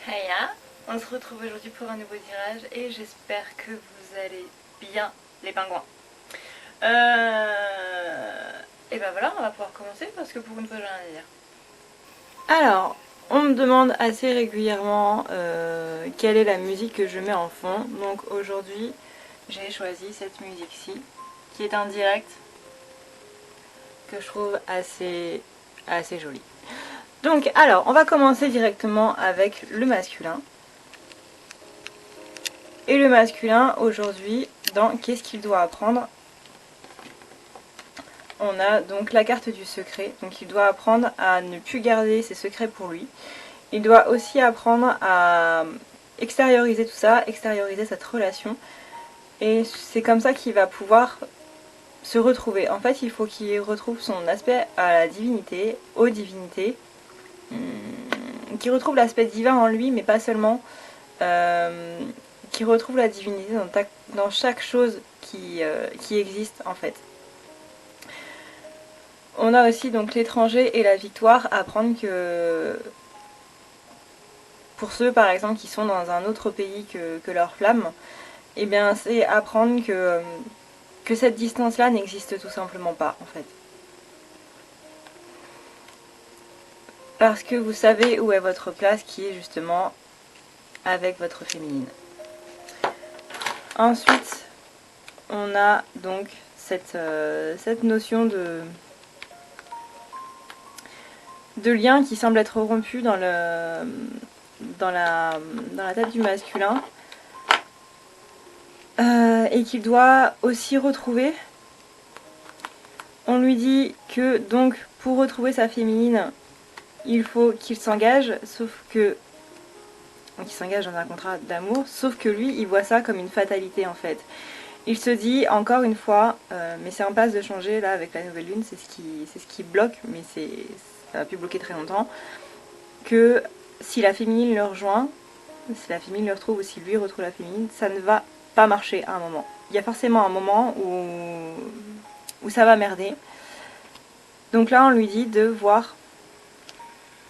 Hiya, on se retrouve aujourd'hui pour un nouveau tirage et j'espère que vous allez bien les pingouins. Et ben voilà, on va pouvoir commencer parce que pour une fois j'ai rien à dire. Alors, on me demande assez régulièrement quelle est la musique que je mets en fond. Donc aujourd'hui, j'ai choisi cette musique-ci qui est un direct que je trouve assez jolie. Donc alors, on va commencer directement avec le masculin. Et le masculin, aujourd'hui, dans Qu'est-ce qu'il doit apprendre, on a donc la carte du secret. Donc il doit apprendre à ne plus garder ses secrets pour lui. Il doit aussi apprendre à extérioriser tout ça, extérioriser cette relation. Et c'est comme ça qu'il va pouvoir se retrouver. En fait, il faut qu'il retrouve son aspect à la divinité, aux divinités. Qu'il retrouve l'aspect divin en lui, mais pas seulement. Qui retrouve la divinité dans chaque chose qui existe en fait. On a aussi donc l'étranger et la victoire, apprendre que pour ceux par exemple qui sont dans un autre pays que leur flamme, et bien c'est apprendre que cette distance-là n'existe tout simplement pas en fait. Parce que vous savez où est votre place qui est justement avec votre féminine. Ensuite, on a donc cette notion de lien qui semble être rompu dans la tête du masculin et qu'il doit aussi retrouver. On lui dit que donc pour retrouver sa féminine, il faut qu'il s'engage, sauf que il s'engage dans un contrat d'amour, sauf que lui, il voit ça comme une fatalité en fait. Il se dit encore une fois, mais c'est en passe de changer là avec la nouvelle lune, c'est ce qui bloque, mais ça va plus bloquer très longtemps, que si la féminine le rejoint, si la féminine le retrouve ou si lui retrouve la féminine, ça ne va pas marcher à un moment. Il y a forcément un moment où ça va merder. Donc là, on lui dit de voir,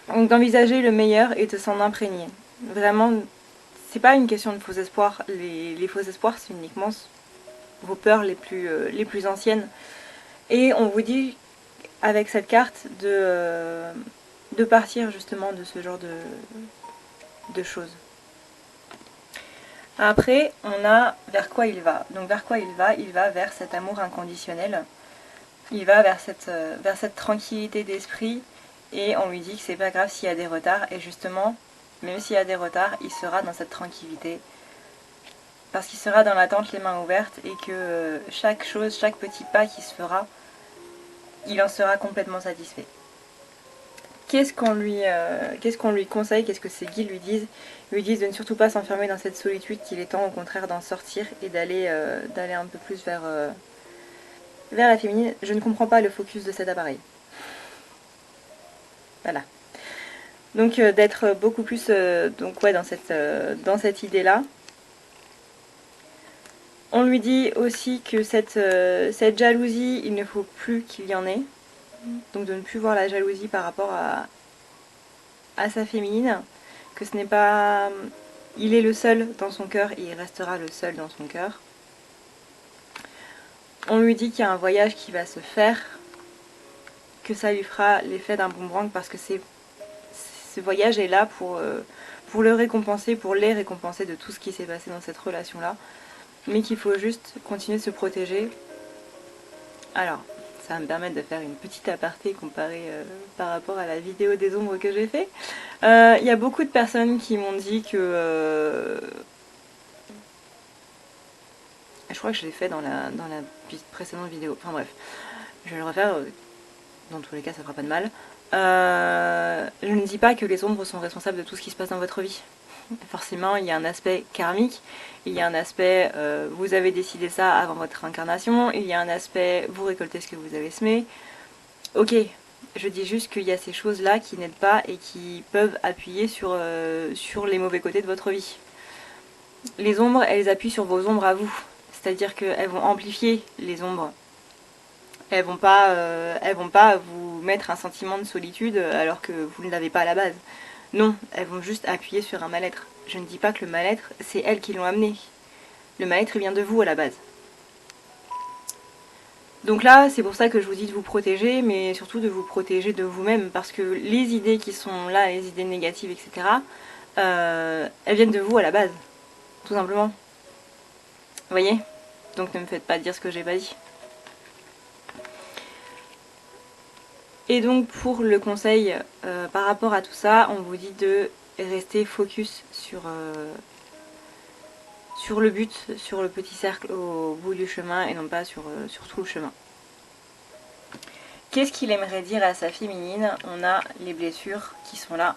donc d'envisager le meilleur et de s'en imprégner. Vraiment, c'est pas une question de faux espoirs. Les faux espoirs, c'est uniquement vos peurs les plus anciennes. Et on vous dit, avec cette carte, de partir justement de ce genre de choses. Après, on a vers quoi il va. Donc vers quoi il va? Il va vers cet amour inconditionnel. Il va vers cette tranquillité d'esprit. Et on lui dit que c'est pas grave s'il y a des retards. Et justement, même s'il y a des retards, il sera dans cette tranquillité. Parce qu'il sera dans l'attente, les mains ouvertes. Et que chaque chose, chaque petit pas qui se fera, il en sera complètement satisfait. Qu'est-ce qu'on lui conseille? Qu'est-ce que ses guides lui disent? Ils lui disent de ne surtout pas s'enfermer dans cette solitude, qu'il est temps au contraire d'en sortir et d'aller un peu plus vers la féminine. Je ne comprends pas le focus de cet appareil. Voilà. Donc d'être beaucoup plus dans cette idée-là. On lui dit aussi que cette jalousie, il ne faut plus qu'il y en ait. Donc de ne plus voir la jalousie par rapport à sa féminine, que ce n'est pas... Il est le seul dans son cœur et il restera le seul dans son cœur. On lui dit qu'il y a un voyage qui va se faire, que ça lui fera l'effet d'un boomerang parce que ce voyage est là pour le récompenser, pour les récompenser de tout ce qui s'est passé dans cette relation-là, mais qu'il faut juste continuer de se protéger. Alors, ça va me permettre de faire une petite aparté comparée par rapport à la vidéo des ombres que j'ai fait. Il y a beaucoup de personnes qui m'ont dit que... je crois que je l'ai fait dans la précédente vidéo. Enfin bref, je vais le refaire. Dans tous les cas, ça fera pas de mal. Je ne dis pas que les ombres sont responsables de tout ce qui se passe dans votre vie. Forcément, il y a un aspect karmique, il y a un aspect vous avez décidé ça avant votre incarnation, il y a un aspect vous récoltez ce que vous avez semé. Ok, je dis juste qu'il y a ces choses-là qui n'aident pas et qui peuvent appuyer sur les mauvais côtés de votre vie. Les ombres, elles appuient sur vos ombres à vous, c'est-à-dire qu'elles vont amplifier les ombres. Elles vont pas vous mettre un sentiment de solitude alors que vous ne l'avez pas à la base. Non, elles vont juste appuyer sur un mal-être. Je ne dis pas que le mal-être, c'est elles qui l'ont amené. Le mal-être, il vient de vous à la base. Donc là, c'est pour ça que je vous dis de vous protéger, mais surtout de vous protéger de vous-même, parce que les idées qui sont là, les idées négatives, etc., elles viennent de vous à la base, tout simplement. Vous voyez? Donc ne me faites pas dire ce que j'ai pas dit. Et donc pour le conseil par rapport à tout ça, on vous dit de rester focus sur le but, sur le petit cercle au bout du chemin et non pas sur tout le chemin. Qu'est-ce qu'il aimerait dire à sa féminine? On a les blessures qui sont là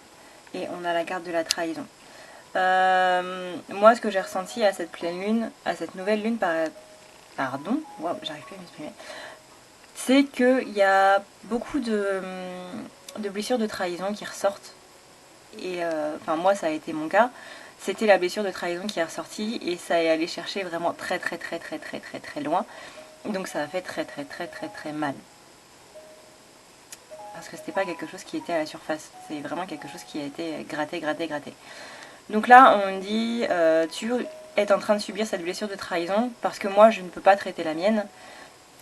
et on a la carte de la trahison. Moi, ce que j'ai ressenti à cette pleine lune, à cette nouvelle lune, pardon, wow, j'arrive plus à m'exprimer, c'est qu'il y a beaucoup de blessures de trahison qui ressortent. Et enfin, moi, ça a été mon cas. C'était la blessure de trahison qui est ressortie et ça est allé chercher vraiment très très très très très très très loin. Donc ça a fait très très très très très mal. Parce que c'était pas quelque chose qui était à la surface, c'est vraiment quelque chose qui a été gratté, gratté, gratté. Donc là, on me dit, tu es en train de subir cette blessure de trahison parce que moi, je ne peux pas traiter la mienne.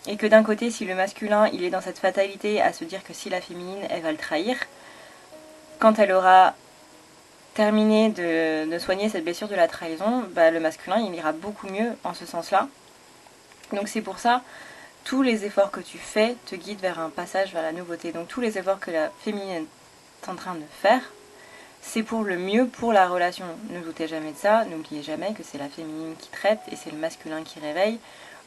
Et que d'un côté, si le masculin, il est dans cette fatalité à se dire que si la féminine, elle va le trahir, quand elle aura terminé de soigner cette blessure de la trahison, bah, le masculin, il ira beaucoup mieux en ce sens-là. Donc c'est pour ça, tous les efforts que tu fais te guident vers un passage vers la nouveauté. Donc tous les efforts que la féminine est en train de faire, c'est pour le mieux pour la relation. Ne doutez jamais de ça, n'oubliez jamais que c'est la féminine qui traite et c'est le masculin qui réveille,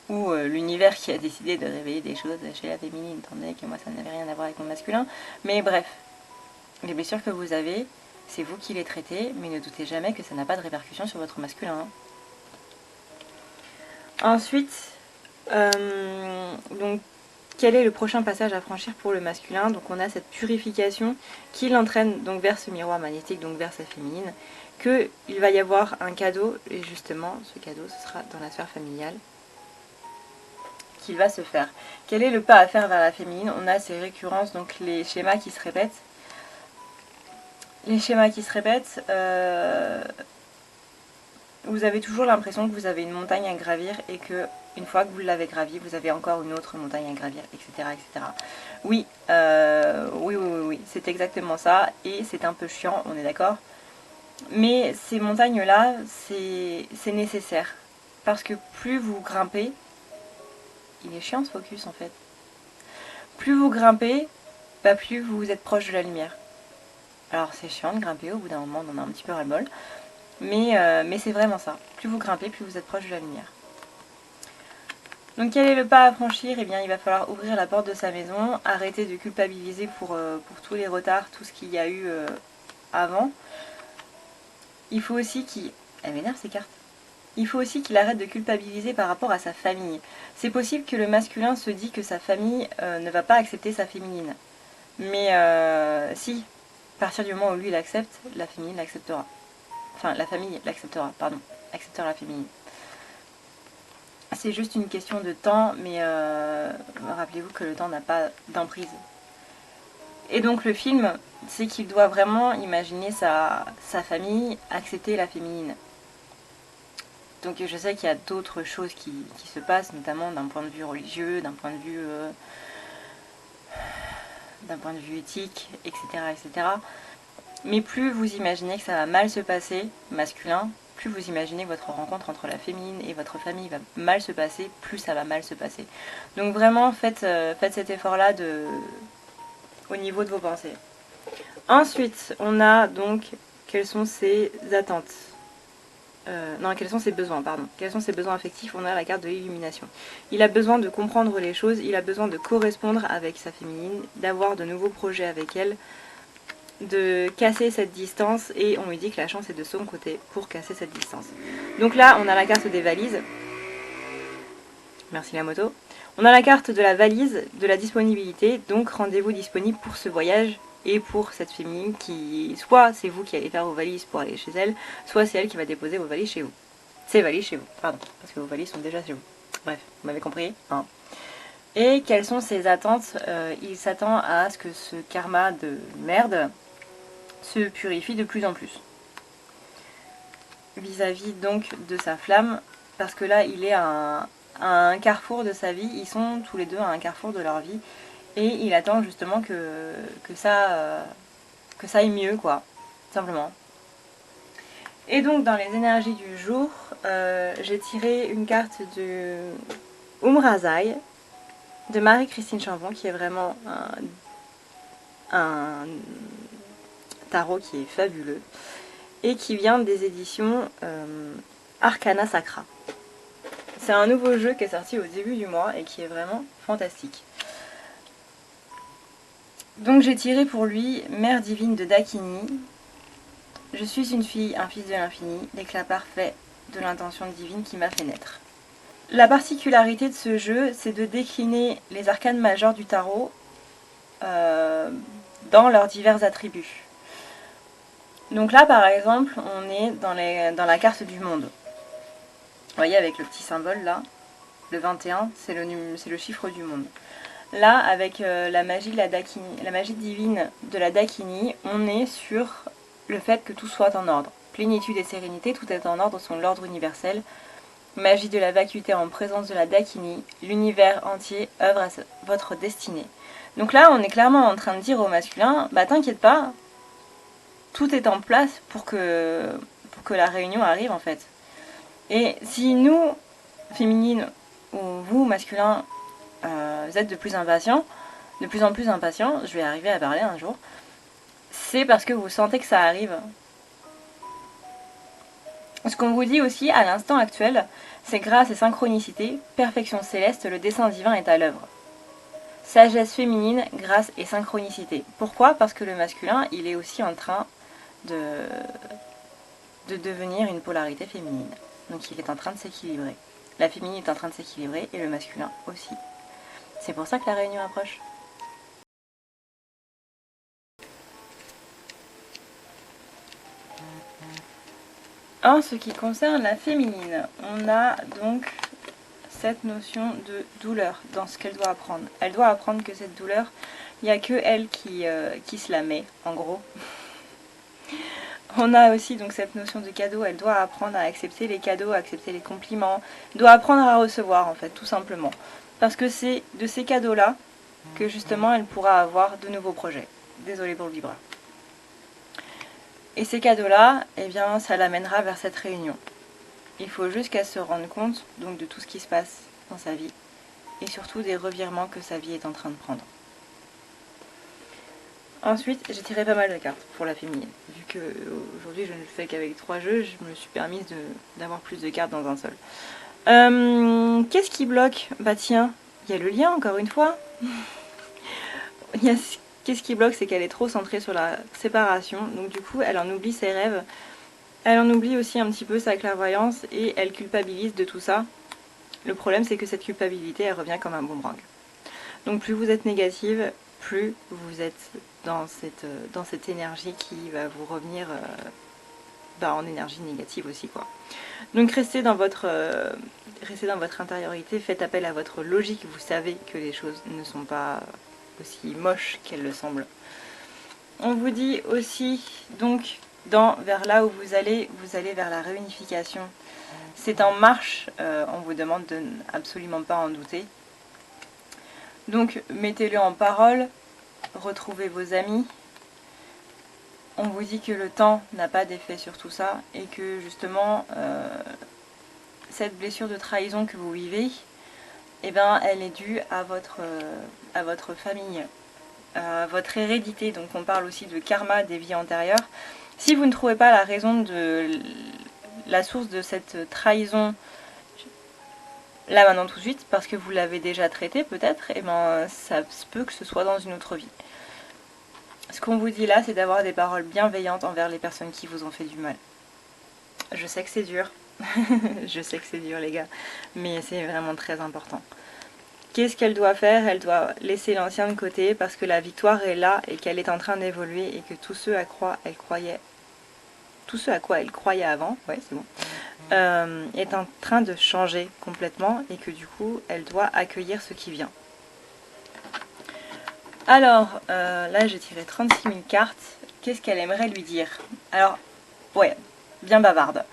ou l'univers qui a décidé de réveiller des choses chez la féminine, étant donné que moi ça n'avait rien à voir avec mon masculin. Mais bref, les blessures que vous avez, c'est vous qui les traitez, mais ne doutez jamais que ça n'a pas de répercussion sur votre masculin. Ensuite, donc, quel est le prochain passage à franchir pour le masculin? Donc on a cette purification qui l'entraîne donc vers ce miroir magnétique, donc vers sa féminine, qu'il va y avoir un cadeau, et justement ce cadeau ce sera dans la sphère familiale, qu'il va se faire. Quel est le pas à faire vers la féminine? On a ces récurrences, donc les schémas qui se répètent. Les schémas qui se répètent, vous avez toujours l'impression que vous avez une montagne à gravir et que une fois que vous l'avez gravie, vous avez encore une autre montagne à gravir, etc. etc. Oui, oui, c'est exactement ça et c'est un peu chiant, on est d'accord. Mais ces montagnes-là, c'est nécessaire parce que plus vous grimpez, il est chiant ce focus en fait. Plus vous grimpez, bah plus vous êtes proche de la lumière. Alors c'est chiant de grimper, au bout d'un moment on en a un petit peu ras-le-bol. Mais c'est vraiment ça. Plus vous grimpez, plus vous êtes proche de la lumière. Donc quel est le pas à franchir? Eh bien il va falloir ouvrir la porte de sa maison, arrêter de culpabiliser pour tous les retards, tout ce qu'il y a eu avant. Il faut aussi qu'il... Elle m'énerve ces cartes. Il faut aussi qu'il arrête de culpabiliser par rapport à sa famille. C'est possible que le masculin se dit que sa famille ne va pas accepter sa féminine. Mais si, à partir du moment où lui l'accepte, la féminine l'acceptera. Enfin, la famille l'acceptera, pardon. Acceptera la féminine. C'est juste une question de temps, mais rappelez-vous que le temps n'a pas d'emprise. Et donc le film, c'est qu'il doit vraiment imaginer sa famille accepter la féminine. Donc je sais qu'il y a d'autres choses qui se passent, notamment d'un point de vue religieux, d'un point de vue éthique, etc., etc. Mais plus vous imaginez que ça va mal se passer, masculin, plus vous imaginez que votre rencontre entre la féminine et votre famille va mal se passer, plus ça va mal se passer. Donc vraiment, faites cet effort-là au niveau de vos pensées. Ensuite, on a donc quelles sont ses attentes. Quels sont ses besoins, pardon. Quels sont ses besoins affectifs? On a la carte de l'illumination. Il a besoin de comprendre les choses, il a besoin de correspondre avec sa féminine, d'avoir de nouveaux projets avec elle, de casser cette distance, et on lui dit que la chance est de son côté pour casser cette distance. Donc là, on a la carte des valises. Merci la moto. On a la carte de la valise, de la disponibilité, donc rendez-vous disponible pour ce voyage et pour cette féminine qui, soit c'est vous qui allez faire vos valises pour aller chez elle, soit c'est elle qui va déposer vos valises chez vous. Ses valises chez vous, pardon, parce que vos valises sont déjà chez vous. Bref, vous m'avez compris, hein. Et quelles sont ses attentes? Il s'attend à ce que ce karma de merde se purifie de plus en plus. Vis-à-vis donc de sa flamme, parce que là il est à un carrefour de sa vie, ils sont tous les deux à un carrefour de leur vie, et il attend justement que ça aille mieux, quoi, simplement. Et donc dans les énergies du jour, j'ai tiré une carte de Umrazai de Marie-Christine Chambon, qui est vraiment un tarot qui est fabuleux, et qui vient des éditions Arcana Sacra. C'est un nouveau jeu qui est sorti au début du mois et qui est vraiment fantastique. Donc j'ai tiré pour lui Mère divine de Dakini. Je suis une fille, un fils de l'infini, l'éclat parfait de l'intention divine qui m'a fait naître. La particularité de ce jeu, c'est de décliner les arcanes majeures du tarot dans leurs divers attributs. Donc là, par exemple, on est dans la carte du monde. Vous voyez, avec le petit symbole là, le 21, c'est le chiffre du monde. Là, avec la magie divine de la Dakini, on est sur le fait que tout soit en ordre. Plénitude et sérénité, tout est en ordre, sont l'ordre universel. Magie de la vacuité en présence de la Dakini, l'univers entier œuvre à votre destinée. Donc là, on est clairement en train de dire au masculin, bah t'inquiète pas, tout est en place pour que la réunion arrive en fait. Et si nous, féminines, ou vous, masculins, vous êtes de plus en plus impatients, je vais arriver à parler un jour, c'est parce que vous sentez que ça arrive. Ce qu'on vous dit aussi à l'instant actuel, c'est grâce et synchronicité, perfection céleste, le dessein divin est à l'œuvre. Sagesse féminine, grâce et synchronicité. Pourquoi? Parce que le masculin, il est aussi en train de devenir une polarité féminine. Donc il est en train de s'équilibrer. La féminine est en train de s'équilibrer et le masculin aussi. C'est pour ça que la réunion approche. En ce qui concerne la féminine, on a donc cette notion de douleur dans ce qu'elle doit apprendre. Elle doit apprendre que cette douleur, il n'y a que elle qui se la met, en gros. On a aussi donc cette notion de cadeau, elle doit apprendre à accepter les cadeaux, à accepter les compliments, doit apprendre à recevoir en fait, tout simplement. Parce que c'est de ces cadeaux-là que justement elle pourra avoir de nouveaux projets. Désolée pour le vibreur. Et ces cadeaux-là, eh bien, ça l'amènera vers cette réunion. Il faut juste qu'elle se rende compte donc de tout ce qui se passe dans sa vie et surtout des revirements que sa vie est en train de prendre. Ensuite, j'ai tiré pas mal de cartes pour la féminine. Vu que aujourd'hui je ne le fais qu'avec 3 jeux, je me suis permise d'avoir plus de cartes dans un seul. Qu'est-ce qui bloque? Bah tiens, il y a le lien encore une fois. Qu'est-ce qui bloque, c'est qu'elle est trop centrée sur la séparation. Donc du coup, elle en oublie ses rêves. Elle en oublie aussi un petit peu sa clairvoyance et elle culpabilise de tout ça. Le problème, c'est que cette culpabilité, elle revient comme un boomerang. Donc plus vous êtes négative, plus vous êtes dans cette énergie qui va vous revenir en énergie négative aussi, quoi. Donc restez dans votre intériorité, faites appel à votre logique, vous savez que les choses ne sont pas aussi moches qu'elles le semblent. On vous dit aussi, donc, vers là où vous allez vers la réunification. C'est en marche, on vous demande de absolument pas en douter. Donc mettez-le en parole, retrouvez vos amis. On vous dit que le temps n'a pas d'effet sur tout ça et que justement cette blessure de trahison que vous vivez, eh ben, elle est due à votre famille, à votre hérédité. Donc on parle aussi de karma des vies antérieures. Si vous ne trouvez pas la raison de la source de cette trahison là maintenant tout de suite, parce que vous l'avez déjà traité peut-être, et ben ça se peut que ce soit dans une autre vie. Ce qu'on vous dit là, c'est d'avoir des paroles bienveillantes envers les personnes qui vous ont fait du mal. Je sais que c'est dur, je sais que c'est dur les gars, mais c'est vraiment très important. Qu'est-ce qu'elle doit faire? Elle doit laisser l'ancien de côté parce que la victoire est là et qu'elle est en train d'évoluer et que tout ce à quoi elle croyait avant, ouais c'est bon, est en train de changer complètement et que du coup elle doit accueillir ce qui vient. Alors là j'ai tiré 36 000 cartes qu'est-ce qu'elle aimerait lui dire? Alors, ouais, bien bavarde.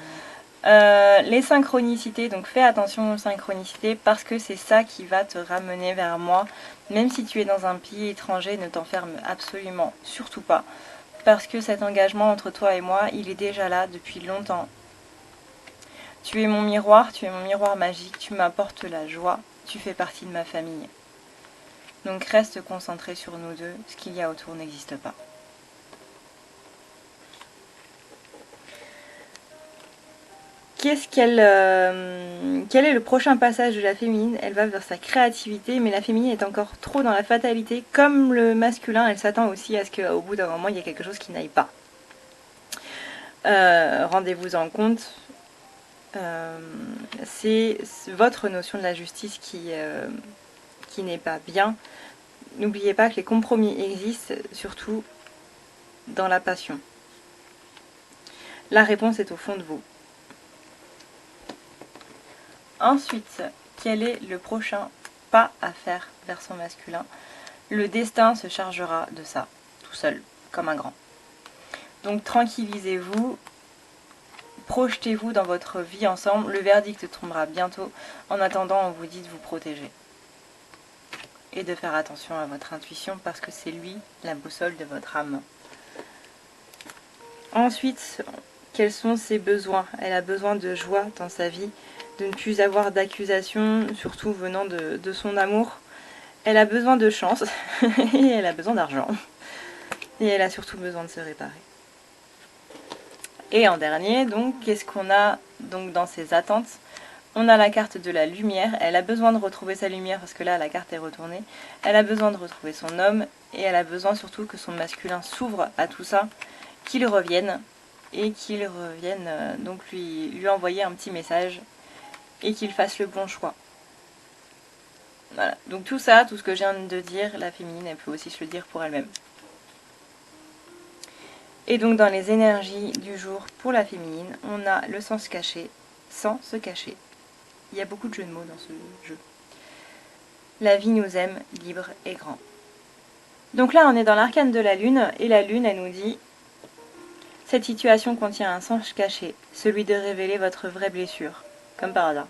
Les synchronicités, donc fais attention aux synchronicités parce que c'est ça qui va te ramener vers moi. Même si tu es dans un pays étranger, ne t'enferme absolument surtout pas. Parce que cet engagement entre toi et moi, il est déjà là depuis longtemps. Tu es mon miroir magique, tu m'apportes la joie, tu fais partie de ma famille. Donc reste concentré sur nous deux, ce qu'il y a autour n'existe pas. Quel est le prochain passage de la féminine? Elle va vers sa créativité, mais la féminine est encore trop dans la fatalité. Comme le masculin, elle s'attend aussi à ce qu'au bout d'un moment, il y ait quelque chose qui n'aille pas. Rendez-vous en compte, c'est votre notion de la justice qui n'est pas bien. N'oubliez pas que les compromis existent, surtout dans la passion. La réponse est au fond de vous. Ensuite, quel est le prochain pas à faire vers son masculin? Le destin se chargera de ça, tout seul, comme un grand. Donc tranquillisez-vous, projetez-vous dans votre vie ensemble. Le verdict tombera bientôt. En attendant, on vous dit de vous protéger. Et de faire attention à votre intuition parce que c'est lui la boussole de votre âme. Ensuite, quels sont ses besoins? Elle a besoin de joie dans sa vie, de ne plus avoir d'accusations, surtout venant de son amour. Elle a besoin de chance et elle a besoin d'argent. Et elle a surtout besoin de se réparer. Et en dernier, donc, qu'est-ce qu'on a donc dans ses attentes? On a la carte de la lumière. Elle a besoin de retrouver sa lumière parce que là, la carte est retournée. Elle a besoin de retrouver son homme et elle a besoin surtout que son masculin s'ouvre à tout ça, qu'il revienne et qu'il revienne donc lui envoyer un petit message et qu'il fasse le bon choix. Voilà, donc tout ça, tout ce que je viens de dire, la féminine, elle peut aussi se le dire pour elle-même. Et donc dans les énergies du jour pour la féminine, on a le sens caché, sans se cacher. Il y a beaucoup de jeux de mots dans ce jeu. La vie nous aime, libre et grand. Donc là, on est dans l'arcane de la lune, et la lune, elle nous dit: cette situation contient un sens caché, celui de révéler votre vraie blessure. Comme par hasard.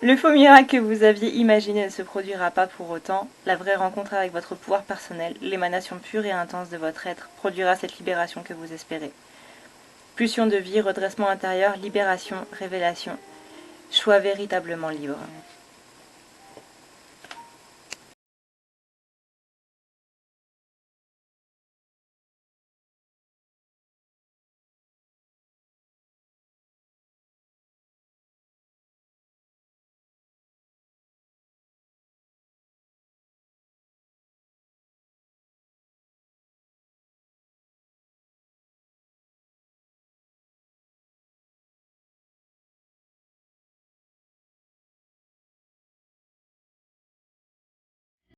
Le faux miracle que vous aviez imaginé ne se produira pas pour autant. La vraie rencontre avec votre pouvoir personnel, l'émanation pure et intense de votre être, produira cette libération que vous espérez. Pulsion de vie, redressement intérieur, libération, révélation. Choix véritablement libre.